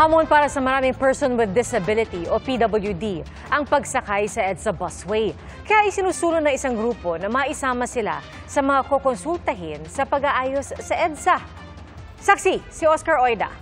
Hamon para sa maraming person with disability o PWD ang pagsakay sa EDSA busway. Kaya isinusulong ng isang grupo na maisama sila sa mga kukonsultahin sa pag-aayos sa EDSA. Saksi, si Oscar Oida.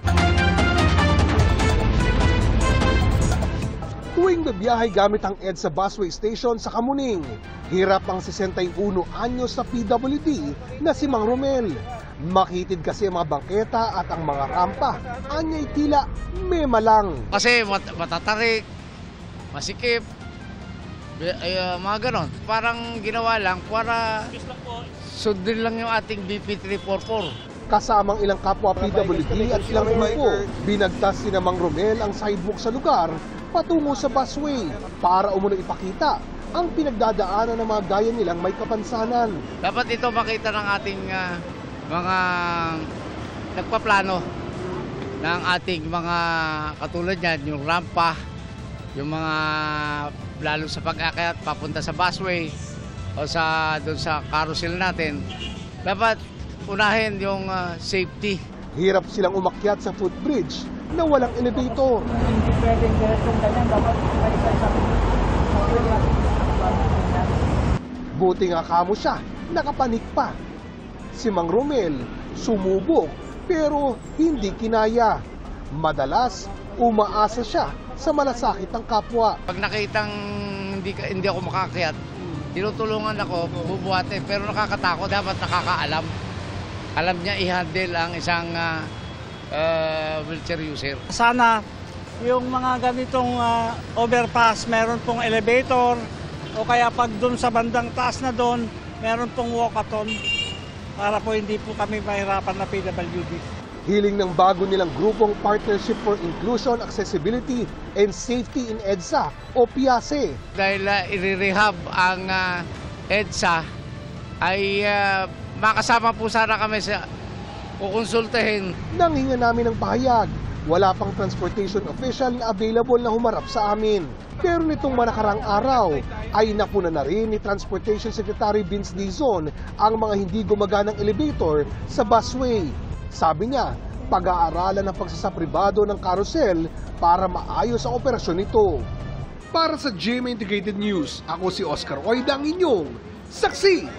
Tuwing babiyahe gamit ang EDSA busway station sa Kamuning, hirap ang 61 anyos na PWD na si Mang Romel. Makitid kasi ang mga bangketa at ang mga rampa. Anya'y tila mema lang. Kasi matatarik, masikip, mga ganon. Parang ginawa lang para sundin lang yung ating BP 344. Kasamang ilang kapwa PWD at ilang grupo, binagtas si Mang Romel ang sidewalk sa lugar patungo sa busway para umuno ipakita ang pinagdadaanan ng mga gaya nilang may kapansanan. Dapat ito makita ng ating mga nagpaplano ng ating mga katulad niyan, yung rampa, yung mga lalo sa pag-akyat papunta sa busway o doon sa carousel natin. Dapat unahin yung safety. Hirap silang umakyat sa footbridge na walang elevator. Hindi pwedeng ganitong ganyan, dapat Buti nga kamo siya, nakapanik pa. Si Mang Romel sumubok pero hindi kinaya. Madalas umaasa siya sa malasakit ng kapwa. Pag nakitang hindi ako makakayat, tinutulungan ako, bubuhati, pero nakakatakot, dapat nakakaalam. Alam niya i-handle ang isang wheelchair user. Sana yung mga ganitong overpass, meron pong elevator o kaya pag doon sa bandang taas na doon, meron pong walkathon para po hindi po kami mahirapan na PWD. Hiling ng bago nilang grupong Partnership for Inclusion, Accessibility and Safety in EDSA o PIASE. Dahil i-rehab ang EDSA ay makasama po sana kami sa kukonsultahin. Nanghinga namin ng pahayag, wala pang transportation official na available na humarap sa amin. Pero nitong manakarang araw ay napuna na rin ni Transportation Secretary Vince Dizon ang mga hindi gumaganang elevator sa busway. Sabi niya, pag-aaralan ng pagsasapribado ng carousel para maayos ang operasyon nito. Para sa GMA Integrated News, ako si Oscar Oida, ang inyong saksi.